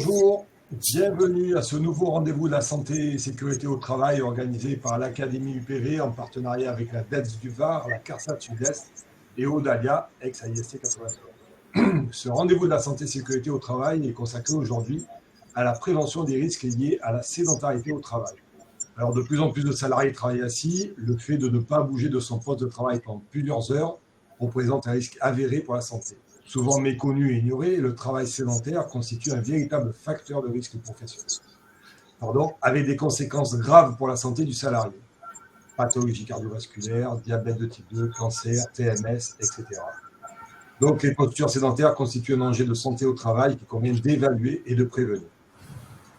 Bonjour, bienvenue à ce nouveau rendez-vous de la santé et sécurité au travail organisé par l'Académie UPV en partenariat avec la DETS du Var, la CARSAT Sud-Est et Audalia, ex-AIST 94. Ce rendez-vous de la santé et sécurité au travail est consacré aujourd'hui à la prévention des risques liés à la sédentarité au travail. Alors, de plus en plus de salariés travaillent assis. Le fait de ne pas bouger de son poste de travail pendant plusieurs heures représente un risque avéré pour la santé. Souvent méconnu et ignoré, le travail sédentaire constitue un véritable facteur de risque professionnel, avec des conséquences graves pour la santé du salarié. Pathologies cardiovasculaires, diabète de type 2, cancer, TMS, etc. Donc, les postures sédentaires constituent un danger de santé au travail qu'il convient d'évaluer et de prévenir.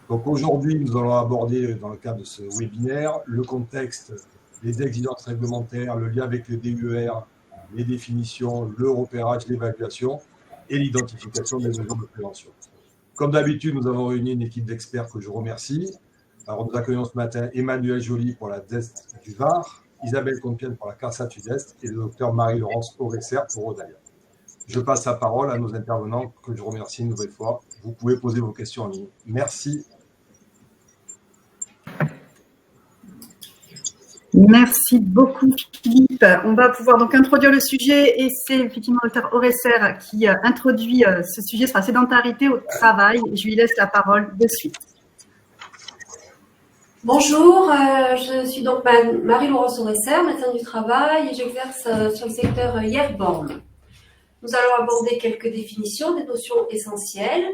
Donc aujourd'hui, nous allons aborder, dans le cadre de ce webinaire, le contexte, les exigences réglementaires, le lien avec le DUER, les définitions, le repérage, l'évaluation et l'identification des mesures de prévention. Comme d'habitude, nous avons réuni une équipe d'experts que je remercie. Alors, nous accueillons ce matin Emmanuel Joly pour la DES du Var, Isabelle Compiègne pour la CARSAT Sud-Est et le docteur Marie-Laurence Auresser pour Audalia. Je passe la parole à nos intervenants que je remercie une nouvelle fois. Vous pouvez poser vos questions en ligne. Merci. Merci beaucoup Philippe. On va pouvoir donc introduire le sujet et c'est effectivement le docteur Auresser qui introduit ce sujet sur la sédentarité au travail. Je lui laisse la parole de suite. Bonjour, je suis donc Marie-Laurence Auresser, médecin du travail et j'exerce sur le secteur Yerborn. Nous allons aborder quelques définitions des notions essentielles.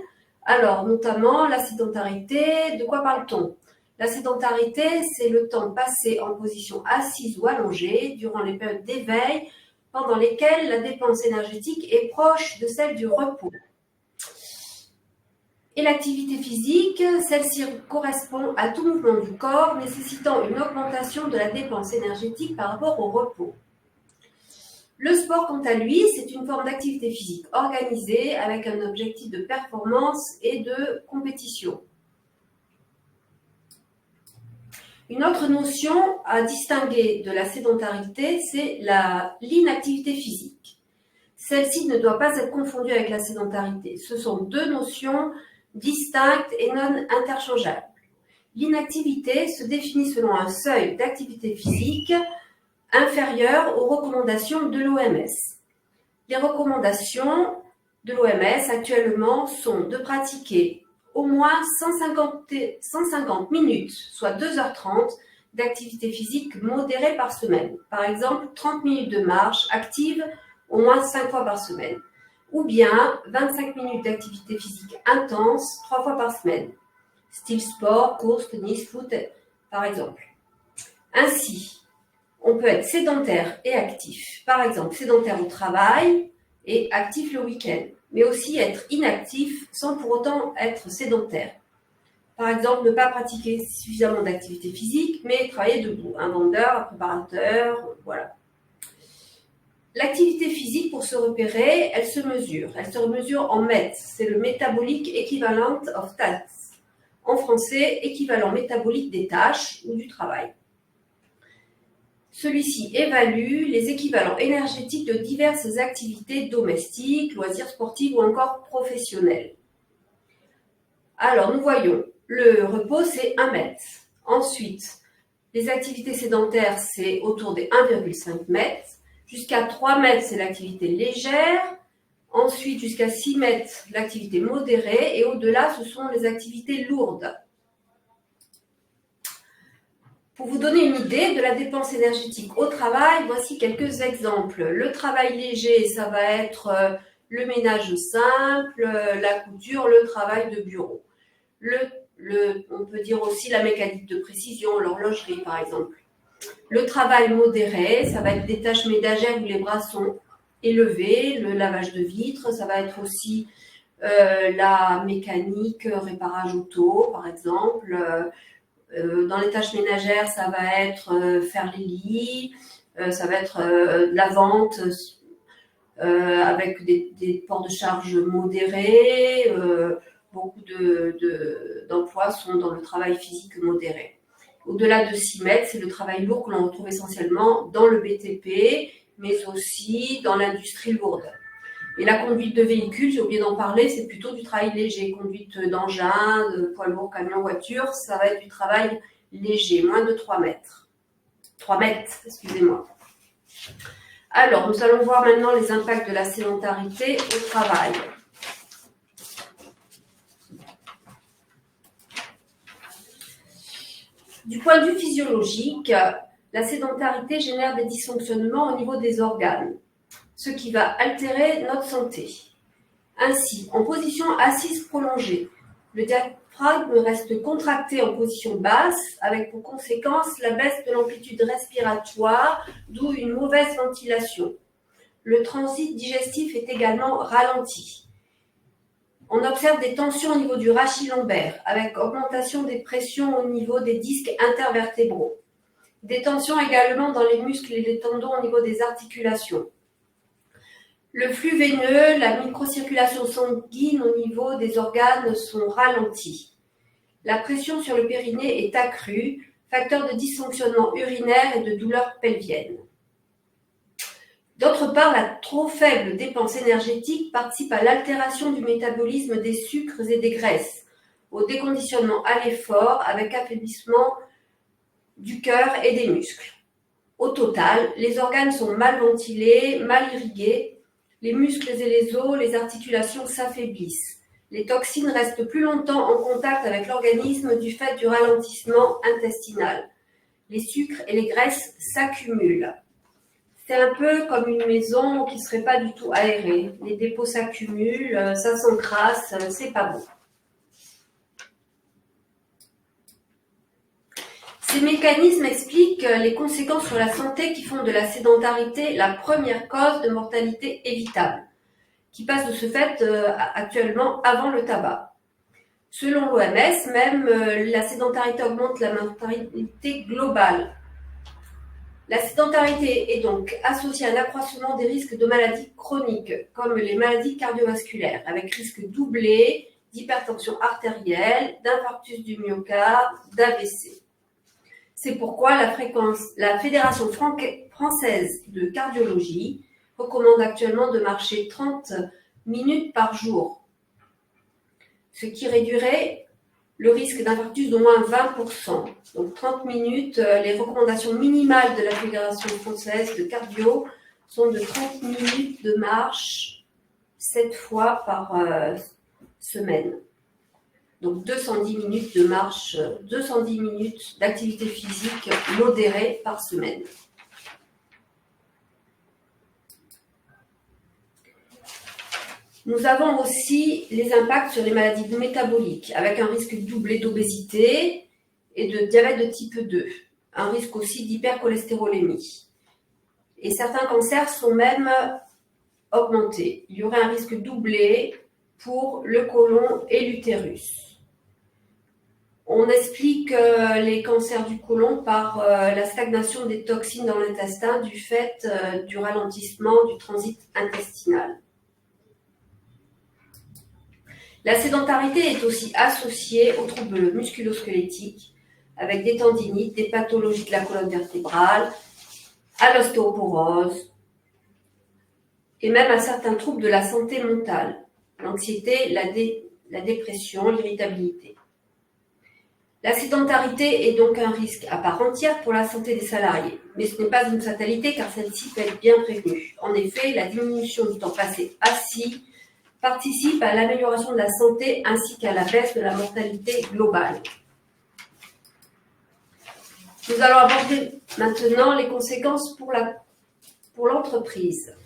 Alors, notamment la sédentarité, de quoi parle-t-on ? La sédentarité, c'est le temps passé en position assise ou allongée durant les périodes d'éveil pendant lesquelles la dépense énergétique est proche de celle du repos. Et l'activité physique, celle-ci correspond à tout mouvement du corps nécessitant une augmentation de la dépense énergétique par rapport au repos. Le sport, quant à lui, c'est une forme d'activité physique organisée avec un objectif de performance et de compétition. Une autre notion à distinguer de la sédentarité, c'est l'inactivité physique. Celle-ci ne doit pas être confondue avec la sédentarité. Ce sont deux notions distinctes et non interchangeables. L'inactivité se définit selon un seuil d'activité physique inférieur aux recommandations de l'OMS. Les recommandations de l'OMS actuellement sont de pratiquer au moins 150 minutes, soit 2h30, d'activité physique modérée par semaine. Par exemple, 30 minutes de marche active au moins 5 fois par semaine. Ou bien 25 minutes d'activité physique intense 3 fois par semaine. Style sport, course, tennis, foot, par exemple. Ainsi, on peut être sédentaire et actif. Par exemple, sédentaire au travail et actif le week-end. Mais aussi être inactif sans pour autant être sédentaire. Par exemple, ne pas pratiquer suffisamment d'activité physique, mais travailler debout. Un vendeur, un préparateur, voilà. L'activité physique, pour se repérer, elle se mesure. Elle se mesure en MET. C'est le Metabolic Equivalent of Tasks. En français, équivalent métabolique des tâches ou du travail. Celui-ci évalue les équivalents énergétiques de diverses activités domestiques, loisirs sportifs ou encore professionnels. Alors, nous voyons, le repos, c'est 1 mètre. Ensuite, les activités sédentaires, c'est autour des 1,5 mètres. Jusqu'à 3 mètres, c'est l'activité légère. Ensuite, jusqu'à 6 mètres, l'activité modérée. Et au-delà, ce sont les activités lourdes. Pour vous donner une idée de la dépense énergétique au travail, voici quelques exemples. Le travail léger, ça va être le ménage simple, la couture, le travail de bureau. On peut dire aussi la mécanique de précision, l'horlogerie par exemple. Le travail modéré, ça va être des tâches ménagères où les bras sont élevés, le lavage de vitres, ça va être aussi la mécanique, réparage auto par exemple. Dans les tâches ménagères, ça va être faire les lits, ça va être la vente avec des ports de charge modérés. Beaucoup d'emplois sont dans le travail physique modéré. Au-delà de 6 mètres, c'est le travail lourd que l'on retrouve essentiellement dans le BTP, mais aussi dans l'industrie lourde. Et la conduite de véhicules, j'ai oublié d'en parler, c'est plutôt du travail léger. Conduite d'engins, de poids lourds, camions, voitures, ça va être du travail léger, moins de 3 mètres. 3 mètres, excusez-moi. Alors, nous allons voir maintenant les impacts de la sédentarité au travail. Du point de vue physiologique, la sédentarité génère des dysfonctionnements au niveau des organes, ce qui va altérer notre santé. Ainsi, en position assise prolongée, le diaphragme reste contracté en position basse, avec pour conséquence la baisse de l'amplitude respiratoire, d'où une mauvaise ventilation. Le transit digestif est également ralenti. On observe des tensions au niveau du rachis lombaire, avec augmentation des pressions au niveau des disques intervertébraux. Des tensions également dans les muscles et les tendons au niveau des articulations. Le flux veineux, la microcirculation sanguine au niveau des organes sont ralentis. La pression sur le périnée est accrue, facteur de dysfonctionnement urinaire et de douleurs pelviennes. D'autre part, la trop faible dépense énergétique participe à l'altération du métabolisme des sucres et des graisses, au déconditionnement à l'effort avec affaiblissement du cœur et des muscles. Au total, les organes sont mal ventilés, mal irrigués, les muscles et les os, les articulations s'affaiblissent. Les toxines restent plus longtemps en contact avec l'organisme du fait du ralentissement intestinal. Les sucres et les graisses s'accumulent. C'est un peu comme une maison qui ne serait pas du tout aérée. Les dépôts s'accumulent, ça s'encrasse, c'est pas bon. Ces mécanismes expliquent les conséquences sur la santé qui font de la sédentarité la première cause de mortalité évitable, qui passe de ce fait actuellement avant le tabac. Selon l'OMS, même la sédentarité augmente la mortalité globale. La sédentarité est donc associée à un accroissement des risques de maladies chroniques, comme les maladies cardiovasculaires, avec risque doublé d'hypertension artérielle, d'infarctus du myocarde, d'AVC. C'est pourquoi la Fédération française de cardiologie recommande actuellement de marcher 30 minutes par jour, ce qui réduirait le risque d'infarctus d'au moins 20%. Donc 30 minutes, les recommandations minimales de la Fédération française de cardio sont de 30 minutes de marche 7 fois par semaine. Donc 210 minutes de marche, 210 minutes d'activité physique modérée par semaine. Nous avons aussi les impacts sur les maladies métaboliques, avec un risque doublé d'obésité et de diabète de type 2, un risque aussi d'hypercholestérolémie. Et certains cancers sont même augmentés. Il y aurait un risque doublé pour le côlon et l'utérus. On explique les cancers du côlon par la stagnation des toxines dans l'intestin du fait du ralentissement du transit intestinal. La sédentarité est aussi associée aux troubles musculo-squelettiques, avec des tendinites, des pathologies de la colonne vertébrale, à l'ostéoporose, et même à certains troubles de la santé mentale, l'anxiété, la dépression, l'irritabilité. La sédentarité est donc un risque à part entière pour la santé des salariés, mais ce n'est pas une fatalité car celle-ci peut être bien prévenue. En effet, la diminution du temps passé assis participe à l'amélioration de la santé ainsi qu'à la baisse de la mortalité globale. Nous allons aborder maintenant les conséquences pour l'entreprise.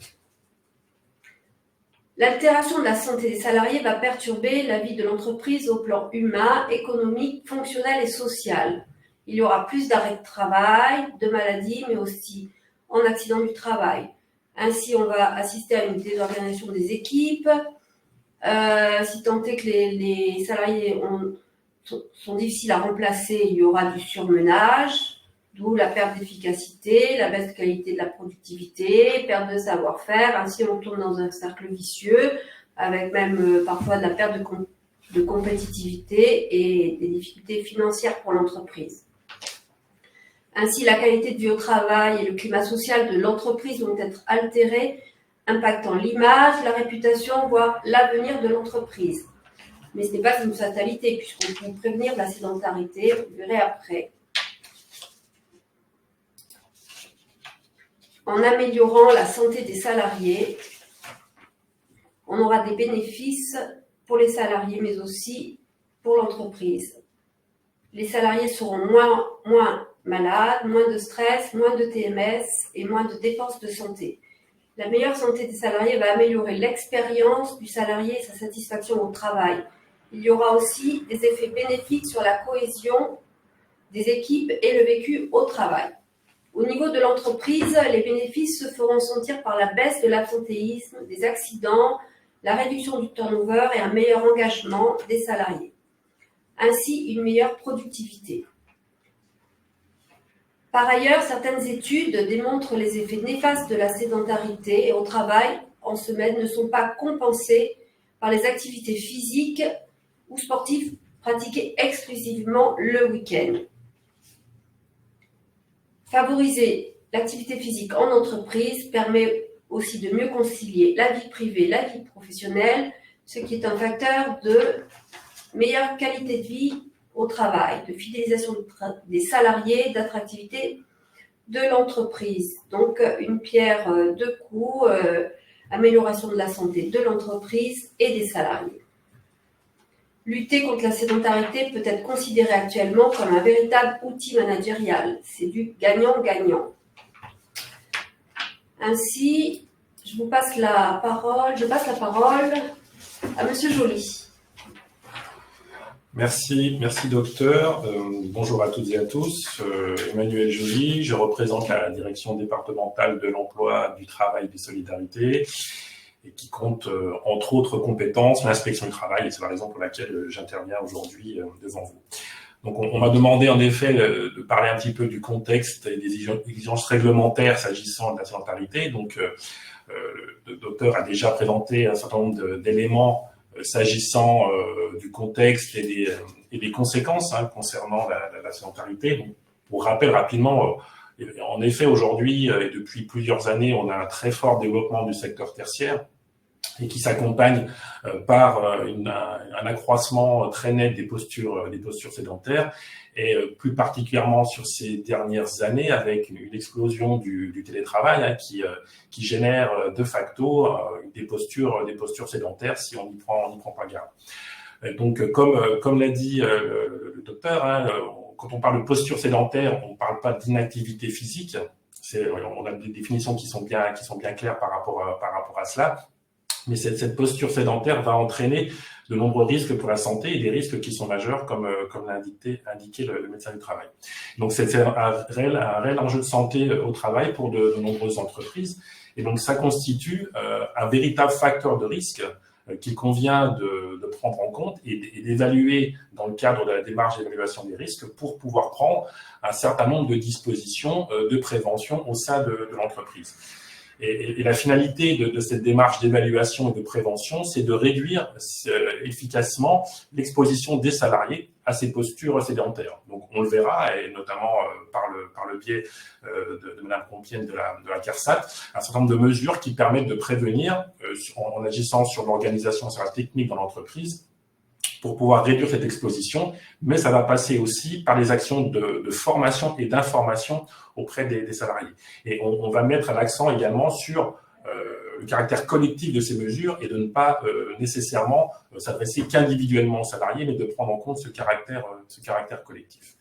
L'altération de la santé des salariés va perturber la vie de l'entreprise au plan humain, économique, fonctionnel et social. Il y aura plus d'arrêts de travail, de maladies, mais aussi en accident du travail. Ainsi, on va assister à une désorganisation des équipes. Si tant est que les salariés sont difficiles à remplacer, il y aura du surmenage, d'où la perte d'efficacité, la baisse de qualité de la productivité, perte de savoir-faire. Ainsi, on tourne dans un cercle vicieux, avec même parfois de la perte de compétitivité et des difficultés financières pour l'entreprise. Ainsi, la qualité de vie au travail et le climat social de l'entreprise vont être altérés, impactant l'image, la réputation, voire l'avenir de l'entreprise. Mais ce n'est pas une fatalité, puisqu'on peut prévenir de la sédentarité, vous verrez après. En améliorant la santé des salariés, on aura des bénéfices pour les salariés, mais aussi pour l'entreprise. Les salariés seront moins malades, moins de stress, moins de TMS et moins de dépenses de santé. La meilleure santé des salariés va améliorer l'expérience du salarié et sa satisfaction au travail. Il y aura aussi des effets bénéfiques sur la cohésion des équipes et le vécu au travail. Au niveau de l'entreprise, les bénéfices se feront sentir par la baisse de l'absentéisme, des accidents, la réduction du turnover et un meilleur engagement des salariés. Ainsi, une meilleure productivité. Par ailleurs, certaines études démontrent les effets néfastes de la sédentarité au travail en semaine ne sont pas compensés par les activités physiques ou sportives pratiquées exclusivement le week-end. Favoriser l'activité physique en entreprise permet aussi de mieux concilier la vie privée, la vie professionnelle, ce qui est un facteur de meilleure qualité de vie au travail, de fidélisation des salariés, d'attractivité de l'entreprise. Donc, une pierre deux coups, amélioration de la santé de l'entreprise et des salariés. Lutter contre la sédentarité peut être considéré actuellement comme un véritable outil managérial. C'est du gagnant-gagnant. Ainsi, je passe la parole à Monsieur Joly. Merci docteur. Bonjour à toutes et à tous. Emmanuel Joly, je représente la direction départementale de l'emploi, du travail et des solidarités et qui compte entre autres compétences l'inspection du travail et c'est la raison pour laquelle j'interviens aujourd'hui devant vous. Donc on m'a demandé en effet de parler un petit peu du contexte et des exigences réglementaires s'agissant de la sédentarité. Donc le docteur a déjà présenté un certain nombre d'éléments s'agissant du contexte et des conséquences concernant la sédentarité. Donc, pour rappel rapidement, en effet, aujourd'hui et depuis plusieurs années, on a un très fort développement du secteur tertiaire et qui s'accompagne par un accroissement très net des postures sédentaires et plus particulièrement sur ces dernières années avec une explosion du télétravail qui génère de facto des postures sédentaires si on n'y prend pas garde. Donc comme l'a dit le docteur, quand on parle de posture sédentaire, on ne parle pas d'inactivité physique. On a des définitions qui sont bien claires par rapport à cela. Mais cette posture sédentaire va entraîner de nombreux risques pour la santé et des risques qui sont majeurs, comme l'a indiqué le médecin du travail. Donc c'est un réel enjeu de santé au travail pour de nombreuses entreprises. Et donc ça constitue un véritable facteur de risque qu'il convient de prendre en compte et d'évaluer dans le cadre de la démarche d'évaluation des risques pour pouvoir prendre un certain nombre de dispositions de prévention au sein de l'entreprise. Et la finalité de cette démarche d'évaluation et de prévention, c'est de réduire efficacement l'exposition des salariés à ces postures sédentaires. Donc, on le verra, et notamment par le biais de Mme Compiègne de la CARSAT, un certain nombre de mesures qui permettent de prévenir, en agissant sur l'organisation, sur la technique dans l'entreprise, pour pouvoir réduire cette exposition, mais ça va passer aussi par les actions de formation et d'information auprès des salariés. Et on va mettre l'accent également sur le caractère collectif de ces mesures et de ne pas nécessairement s'adresser qu'individuellement aux salariés, mais de prendre en compte ce caractère collectif.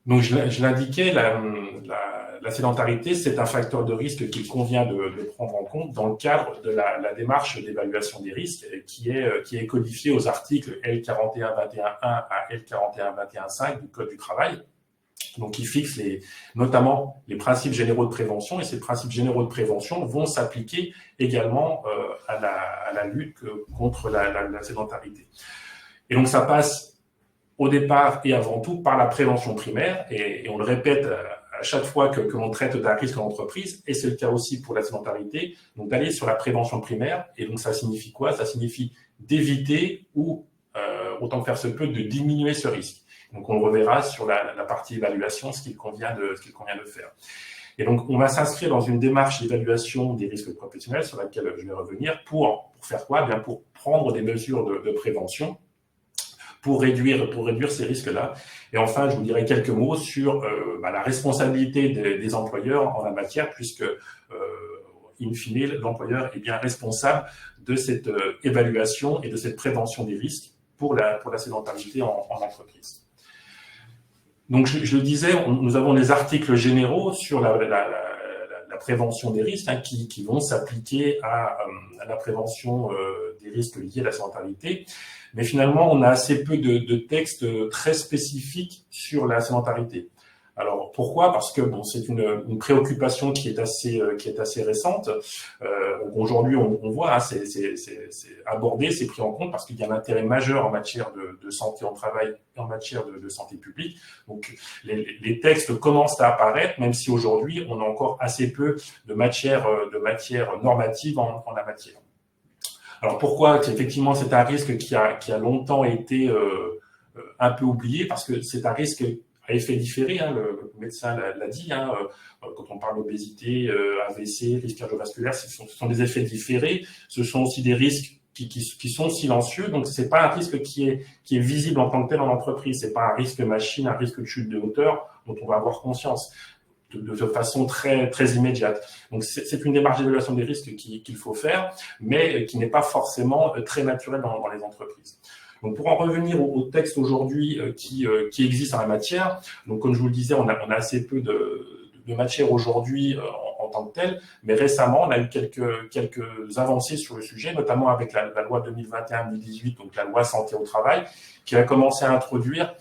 Donc, je l'indiquais, la sédentarité, c'est un facteur de risque qu'il convient de prendre en compte dans le cadre de la démarche d'évaluation des risques qui est codifiée aux articles L4121.1 à L4121.5 du Code du travail. Donc, qui fixe notamment les principes généraux de prévention, et ces principes généraux de prévention vont s'appliquer également à la lutte contre la sédentarité. Et donc, ça passe au départ et avant tout par la prévention primaire, et on le répète à chaque fois que l'on traite d'un risque en entreprise, et c'est le cas aussi pour la sédentarité, donc d'aller sur la prévention primaire. Et donc ça signifie quoi? Ça signifie d'éviter ou, autant que faire se peut, de diminuer ce risque. Donc on le reverra sur la partie évaluation, ce qu'il convient de faire. Et donc, on va s'inscrire dans une démarche d'évaluation des risques professionnels sur laquelle je vais revenir pour faire quoi? Bien, pour prendre des mesures de prévention pour réduire ces risques-là. Et enfin, je vous dirai quelques mots sur la responsabilité des employeurs en la matière, puisque, in fine, l'employeur est bien responsable de cette évaluation et de cette prévention des risques pour la sédentarité en entreprise. Donc, je le disais, nous avons des articles généraux sur la prévention des risques qui vont s'appliquer à la prévention des risques liés à la sédentarité. Mais finalement, on a assez peu de textes très spécifiques sur la sédentarité. Alors pourquoi? Parce que bon, c'est une préoccupation qui est assez récente. Aujourd'hui, on voit, c'est abordé, c'est pris en compte parce qu'il y a un intérêt majeur en matière de santé au travail et en matière de santé publique. Donc les textes commencent à apparaître, même si aujourd'hui on a encore assez peu de matière normative en la matière. Alors pourquoi? Effectivement, c'est un risque qui a longtemps été un peu oublié parce que c'est un risque à effet différé, le médecin l'a dit, quand on parle d'obésité, AVC, risque cardiovasculaire, ce sont des effets différés. Ce sont aussi des risques qui sont silencieux, donc c'est pas un risque qui est visible en tant que tel en entreprise. C'est pas un risque machine, un risque de chute de hauteur dont on va avoir conscience de façon très très immédiate. Donc c'est une démarche d'évaluation des risques qu'il faut faire, mais qui n'est pas forcément très naturelle dans les entreprises. Donc pour en revenir au texte aujourd'hui qui existe en la matière, donc comme je vous le disais, on a assez peu de matière aujourd'hui en tant que telle, mais récemment on a eu quelques avancées sur le sujet, notamment avec la loi 2021-2018, donc la loi santé au travail, qui a commencé à introduire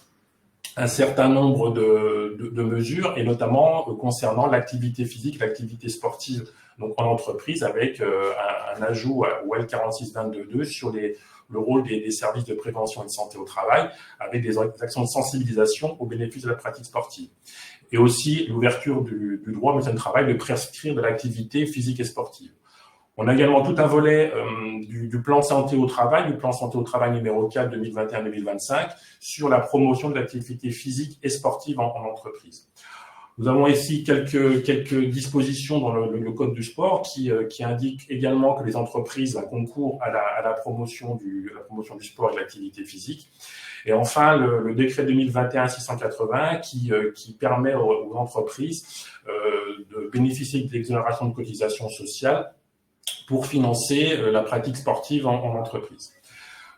un certain nombre de mesures, et notamment concernant l'activité physique, l'activité sportive donc en entreprise, avec un ajout au L4622 sur le rôle des services de prévention et de santé au travail, avec des actions de sensibilisation au bénéfice de la pratique sportive. Et aussi l'ouverture du droit au médecin du travail de prescrire de l'activité physique et sportive. On a également tout un volet du plan santé au travail, du plan santé au travail numéro 4 2021-2025, sur la promotion de l'activité physique et sportive en entreprise. Nous avons ici quelques dispositions dans le code du sport qui indiquent également que les entreprises concourent à la promotion du sport et de l'activité physique. Et enfin, le décret 2021-680 qui permet aux entreprises de bénéficier de l'exonération de cotisations sociales pour financer la pratique sportive en entreprise.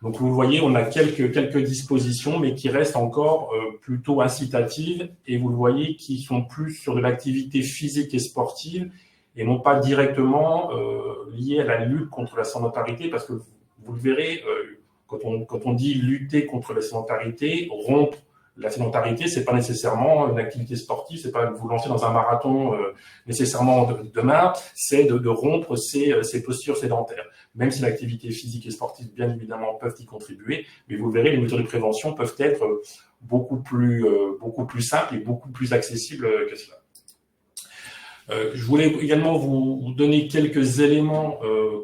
Donc vous voyez, on a quelques dispositions, mais qui restent encore plutôt incitatives, et vous le voyez, qui sont plus sur de l'activité physique et sportive, et non pas directement liées à la lutte contre la sédentarité, parce que vous le verrez, quand on dit lutter contre la sédentarité, rompre la sédentarité, c'est pas nécessairement une activité sportive, c'est pas vous lancer dans un marathon nécessairement demain, c'est de rompre ces postures sédentaires. Même si l'activité physique et sportive, bien évidemment, peuvent y contribuer, mais vous verrez, les mesures de prévention peuvent être beaucoup plus simples et beaucoup plus accessibles que cela. Je voulais également vous donner quelques éléments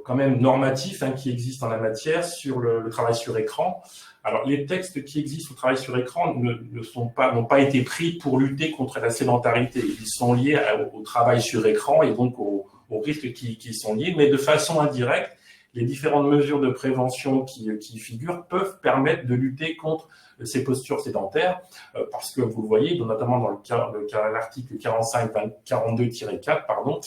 quand même normatifs qui existent en la matière sur le travail sur écran. Alors, les textes qui existent au travail sur écran n'ont pas été pris pour lutter contre la sédentarité. Ils sont liés au travail sur écran et donc aux risques qui sont liés, mais de façon indirecte, les différentes mesures de prévention qui figurent peuvent permettre de lutter contre ces postures sédentaires, parce que vous le voyez, notamment dans l'article 45-42-4,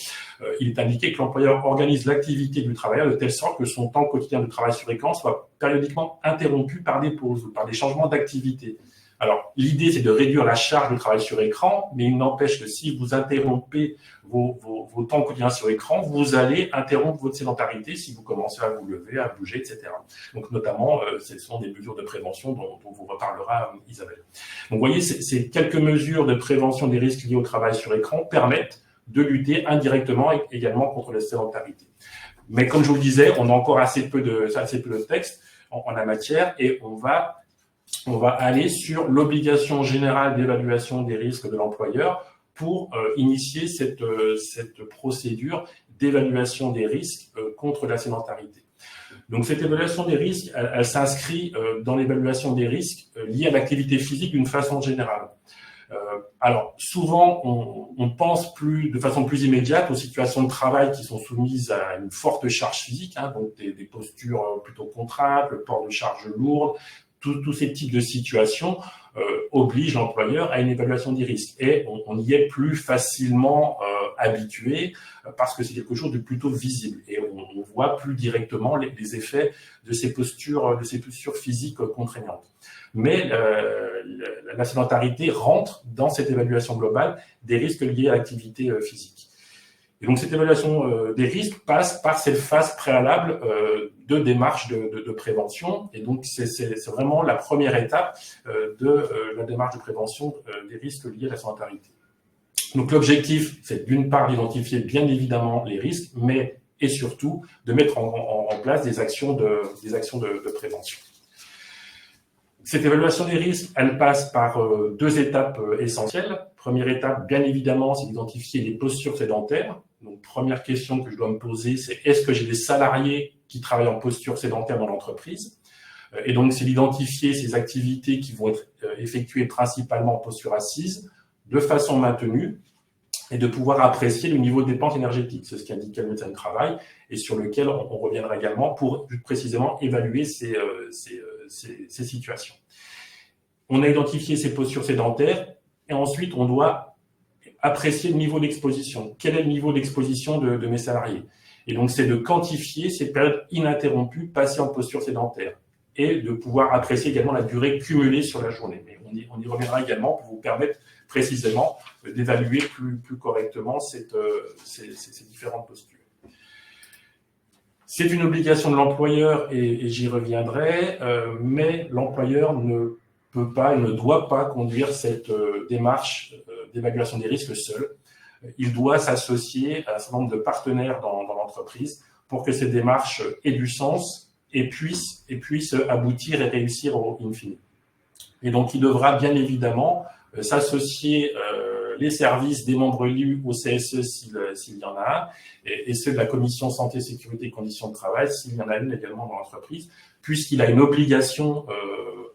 il est indiqué que l'employeur organise l'activité du travailleur de telle sorte que son temps quotidien de travail sur écran soit périodiquement interrompu par des pauses ou par des changements d'activité. Alors, l'idée, c'est de réduire la charge de travail sur écran, mais il n'empêche que si vous interrompez vos temps quotidiens sur écran, vous allez interrompre votre sédentarité si vous commencez à vous lever, à bouger, etc. Donc, notamment, ce sont des mesures de prévention dont vous reparlera Isabelle. Donc, vous voyez, ces quelques mesures de prévention des risques liés au travail sur écran permettent de lutter indirectement également contre la sédentarité. Mais comme je vous le disais, on a encore assez peu de textes en la matière, et on va aller sur l'obligation générale d'évaluation des risques de l'employeur pour initier cette procédure d'évaluation des risques contre la sédentarité. Donc cette évaluation des risques, elle s'inscrit dans l'évaluation des risques liés à l'activité physique d'une façon générale. Alors, souvent, on pense de façon plus immédiate aux situations de travail qui sont soumises à une forte charge physique, hein, donc des postures plutôt contraintes, le port de charges lourdes, tous ces types de situations obligent l'employeur à une évaluation des risques. Et on y est plus facilement habitué parce que c'est quelque chose de plutôt visible. Et on voit plus directement les effets de ces postures physiques contraignantes. Mais la sédentarité rentre dans cette évaluation globale des risques liés à l'activité physique. Et donc cette évaluation des risques passe par cette phase préalable de démarche de prévention. Et donc c'est vraiment la première étape de la démarche de prévention des risques liés à la sédentarité. Donc l'objectif, c'est d'une part d'identifier bien évidemment les risques, mais et surtout de mettre en place des actions de prévention. Cette évaluation des risques, elle passe par deux étapes essentielles. Première étape, bien évidemment, c'est d'identifier les postures sédentaires. Donc, première question que je dois me poser, c'est est-ce que j'ai des salariés qui travaillent en posture sédentaire dans l'entreprise? Et donc, c'est d'identifier ces activités qui vont être effectuées principalement en posture assise, de façon maintenue, et de pouvoir apprécier le niveau de dépense énergétique. C'est ce qu'indique le médecin du travail et sur lequel on reviendra également pour précisément évaluer ces situations. On a identifié ces postures sédentaires et ensuite on doit apprécier le niveau d'exposition. Quel est le niveau d'exposition de mes salariés? Et donc c'est de quantifier ces périodes ininterrompues passées en posture sédentaire et de pouvoir apprécier également la durée cumulée sur la journée. Mais on y reviendra également pour vous permettre précisément d'évaluer plus correctement ces différentes postures. C'est une obligation de l'employeur et j'y reviendrai, mais l'employeur ne peut pas et ne doit pas conduire cette démarche d'évaluation des risques seul. Il doit s'associer à un certain nombre de partenaires dans l'entreprise pour que cette démarche ait du sens et puisse aboutir et réussir in fine. Et donc, il devra bien évidemment s'associer les services des membres élus au CSE s'il y en a un, et ceux de la commission santé, sécurité et conditions de travail s'il y en a une également dans l'entreprise, puisqu'il a une obligation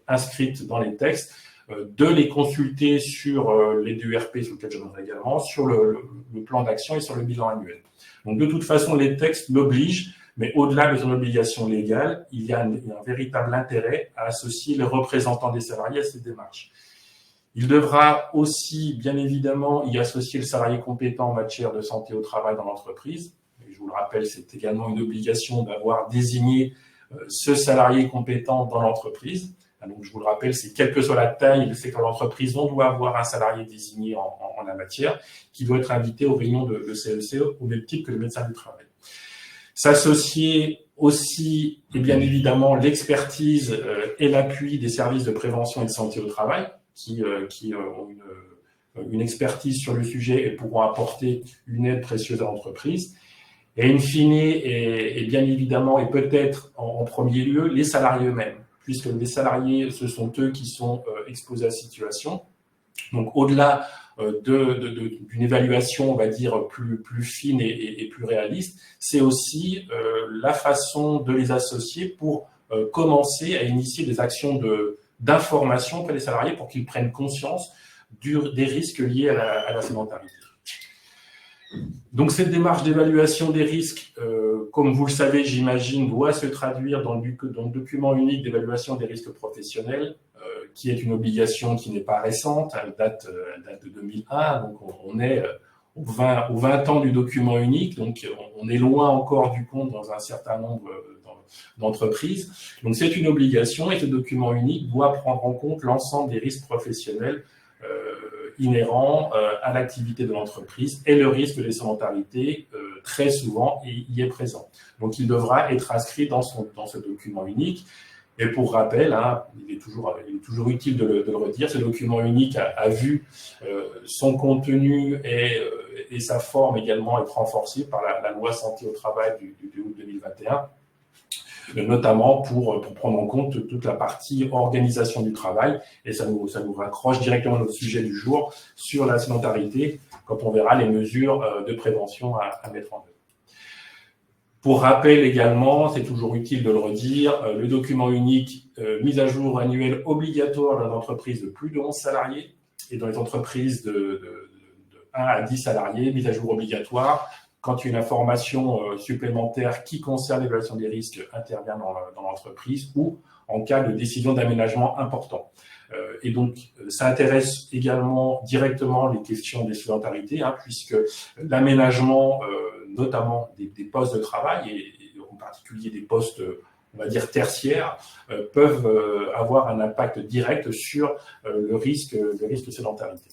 inscrite dans les textes de les consulter sur les DURP sur lesquels je reviendrai également, sur le plan d'action et sur le bilan annuel. Donc de toute façon, les textes l'obligent, mais au-delà de son obligation légale, il y a un véritable intérêt à associer les représentants des salariés à cette démarche. Il devra aussi, bien évidemment, y associer le salarié compétent en matière de santé au travail dans l'entreprise. Et je vous le rappelle, c'est également une obligation d'avoir désigné ce salarié compétent dans l'entreprise. Donc, je vous le rappelle, c'est quelle que soit la taille du secteur de l'entreprise, on doit avoir un salarié désigné en la matière qui doit être invité aux réunions de CEC au même titre que le médecin du travail. S'associer aussi, et bien évidemment, l'expertise et l'appui des services de prévention et de santé au travail qui ont une expertise sur le sujet et pourront apporter une aide précieuse à l'entreprise. Et in fine, et bien évidemment, et peut-être en premier lieu, les salariés eux-mêmes, puisque les salariés, ce sont eux qui sont exposés à la situation. Donc, au-delà d'une évaluation, on va dire, plus fine et plus réaliste, c'est aussi la façon de les associer pour commencer à initier des actions d'information auprès des salariés pour qu'ils prennent conscience des risques liés à la sédentarité. Donc, cette démarche d'évaluation des risques, comme vous le savez, j'imagine, doit se traduire dans le document unique d'évaluation des risques professionnels, qui est une obligation qui n'est pas récente, elle date de 2001, donc on est aux 20 ans du document unique, donc on est loin encore du compte dans un certain nombre d'entreprises. Donc c'est une obligation et ce document unique doit prendre en compte l'ensemble des risques professionnels inhérents à l'activité de l'entreprise et le risque de sédentarité très souvent y est présent. Donc il devra être inscrit dans ce document unique. Et pour rappel, il est toujours utile de le redire, ce document unique a vu son contenu et sa forme également être renforcée par la loi santé au travail du 2 août 2021, notamment pour prendre en compte toute la partie organisation du travail. Et ça nous raccroche directement à notre sujet du jour sur la sédentarité, quand on verra les mesures de prévention à mettre en œuvre. Pour rappel également, c'est toujours utile de le redire, le document unique mise à jour annuelle obligatoire dans une entreprise de plus de 11 salariés et dans les entreprises de 1 à 10 salariés, mise à jour obligatoire. Quand une information supplémentaire qui concerne l'évaluation des risques intervient dans l'entreprise ou en cas de décision d'aménagement important. Et donc, ça intéresse également directement les questions des sédentarités, puisque l'aménagement, notamment des postes de travail, et en particulier des postes, on va dire, tertiaires, peuvent avoir un impact direct sur le risque sédentarité.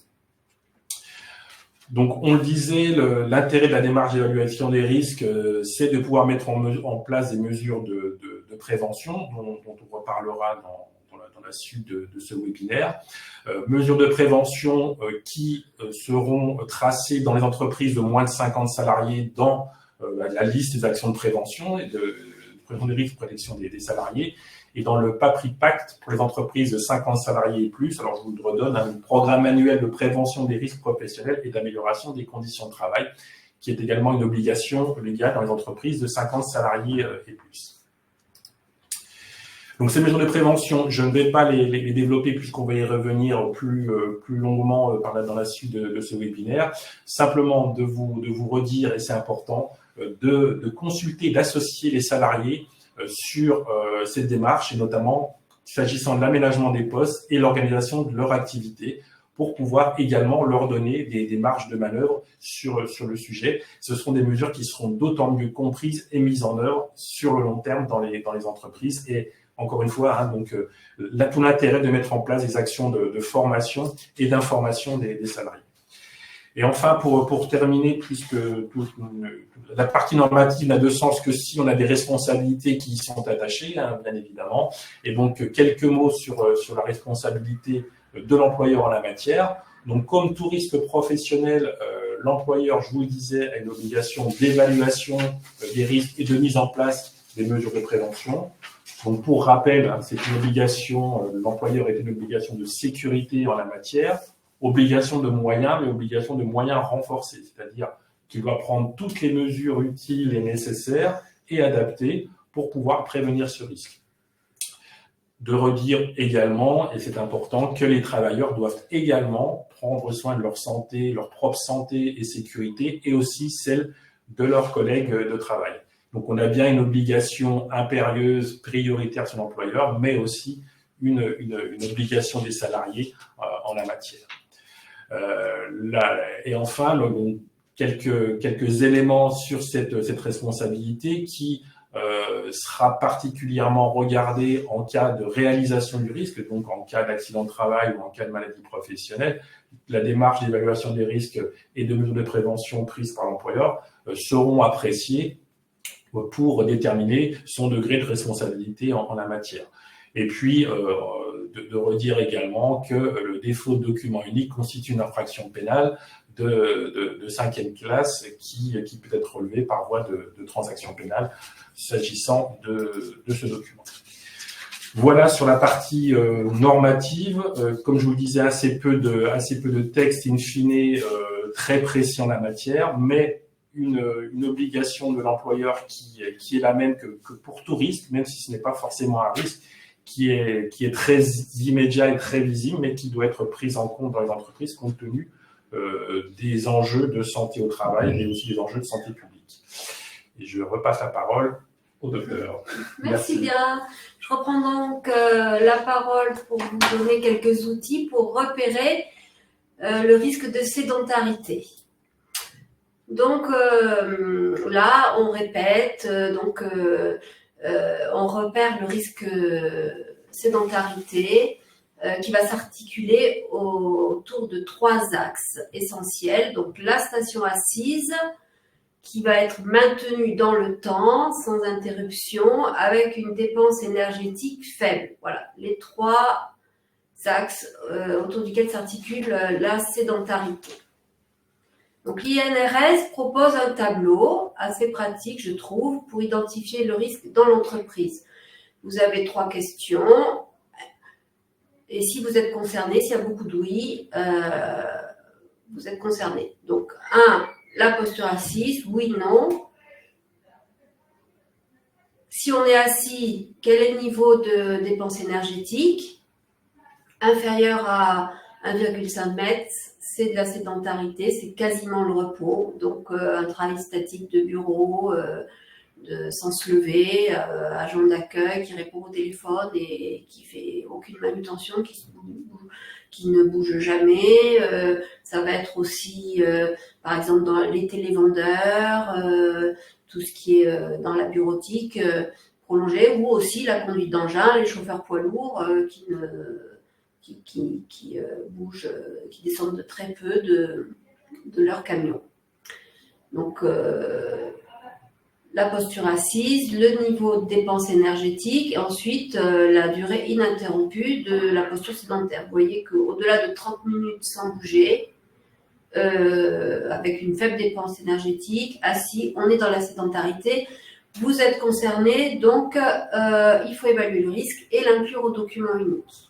Donc, on le disait, l'intérêt de la démarche d'évaluation des risques, c'est de pouvoir mettre en place des mesures de prévention, dont on reparlera dans la suite de ce webinaire. Mesures de prévention qui seront tracées dans les entreprises de moins de 50 salariés dans la liste des actions de prévention et de prévention des risques, protection des salariés. Et dans le PAPRI Pacte pour les entreprises de 50 salariés et plus, alors je vous le redonne, un programme annuel de prévention des risques professionnels et d'amélioration des conditions de travail, qui est également une obligation légale dans les entreprises de 50 salariés et plus. Donc ces mesures de prévention, je ne vais pas les développer puisqu'on va y revenir plus longuement dans la suite de ce webinaire. Simplement de vous redire, et c'est important, de consulter, d'associer les salariés sur cette démarche, et notamment s'agissant de l'aménagement des postes et l'organisation de leur activité, pour pouvoir également leur donner des marges de manœuvre sur le sujet. Ce sont des mesures qui seront d'autant mieux comprises et mises en œuvre sur le long terme dans les entreprises. Et encore une fois, tout l'intérêt de mettre en place des actions de formation et d'information des salariés. Et enfin, pour terminer, puisque la partie normative n'a de sens que si on a des responsabilités qui y sont attachées, bien évidemment. Et donc, quelques mots sur la responsabilité de l'employeur en la matière. Donc, comme tout risque professionnel, l'employeur, je vous le disais, a une obligation d'évaluation des risques et de mise en place des mesures de prévention. Donc, pour rappel, c'est une obligation, l'employeur est une obligation de sécurité en la matière, obligation de moyens, mais obligation de moyens renforcés, c'est-à-dire qu'il doit prendre toutes les mesures utiles et nécessaires et adaptées pour pouvoir prévenir ce risque. De redire également, et c'est important, que les travailleurs doivent également prendre soin de leur santé, leur propre santé et sécurité, et aussi celle de leurs collègues de travail. Donc, on a bien une obligation impérieuse, prioritaire sur l'employeur, mais aussi une obligation des salariés en la matière. Et enfin, quelques éléments sur cette responsabilité qui sera particulièrement regardée en cas de réalisation du risque, donc en cas d'accident de travail ou en cas de maladie professionnelle. La démarche d'évaluation des risques et de mesures de prévention prises par l'employeur seront appréciées pour déterminer son degré de responsabilité en la matière. Et puis, de redire également que le défaut de document unique constitue une infraction pénale de 5e classe qui peut être relevée par voie de transaction pénale s'agissant de ce document. Voilà sur la partie normative. Comme je vous le disais, assez peu de texte in fine très précis en la matière, mais une obligation de l'employeur qui est la même que pour tout risque, même si ce n'est pas forcément un risque, qui est très immédiat et très visible, mais qui doit être prise en compte dans les entreprises compte tenu des enjeux de santé au travail, mais aussi des enjeux de santé publique. Et je repasse la parole au docteur. Merci bien. Je reprends donc la parole pour vous donner quelques outils pour repérer le risque de sédentarité. Donc là, on répète, on repère le risque sédentarité qui va s'articuler autour de 3 axes essentiels. Donc la station assise qui va être maintenue dans le temps, sans interruption, avec une dépense énergétique faible. Voilà, les 3 axes autour duquel s'articule la sédentarité. Donc l'INRS propose un tableau assez pratique, je trouve, pour identifier le risque dans l'entreprise. Vous avez 3 questions, et si vous êtes concerné, s'il y a beaucoup de oui, vous êtes concerné. Donc 1, la posture assise, oui, non. Si on est assis, quel est le niveau de dépense énergétique? Inférieur à 1,5 mètre, c'est de la sédentarité, c'est quasiment le repos. Donc un travail statique de bureau, sans se lever, agent d'accueil qui répond au téléphone et qui fait aucune manutention, qui ne bouge jamais. Ça va être aussi, par exemple, dans les télévendeurs, tout ce qui est dans la bureautique prolongée, ou aussi la conduite d'engin, les chauffeurs poids lourds qui bougent, qui descendent de très peu de leur camion. Donc, la posture assise, le niveau de dépense énergétique, et ensuite la durée ininterrompue de la posture sédentaire. Vous voyez qu'au-delà de 30 minutes sans bouger, avec une faible dépense énergétique, assis, on est dans la sédentarité. Vous êtes concerné, donc il faut évaluer le risque et l'inclure au document unique.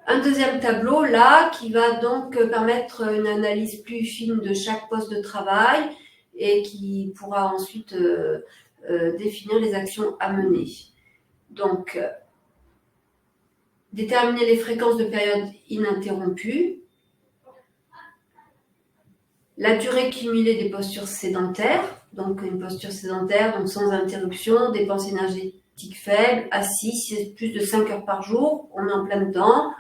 Un deuxième tableau là qui va donc permettre une analyse plus fine de chaque poste de travail et qui pourra ensuite définir les actions à mener. Donc, déterminer les fréquences de période ininterrompue, la durée cumulée des postures sédentaires, donc une posture sédentaire, donc sans interruption, dépense énergétique faible, assis, c'est plus de 5 heures par jour, on est en plein dedans.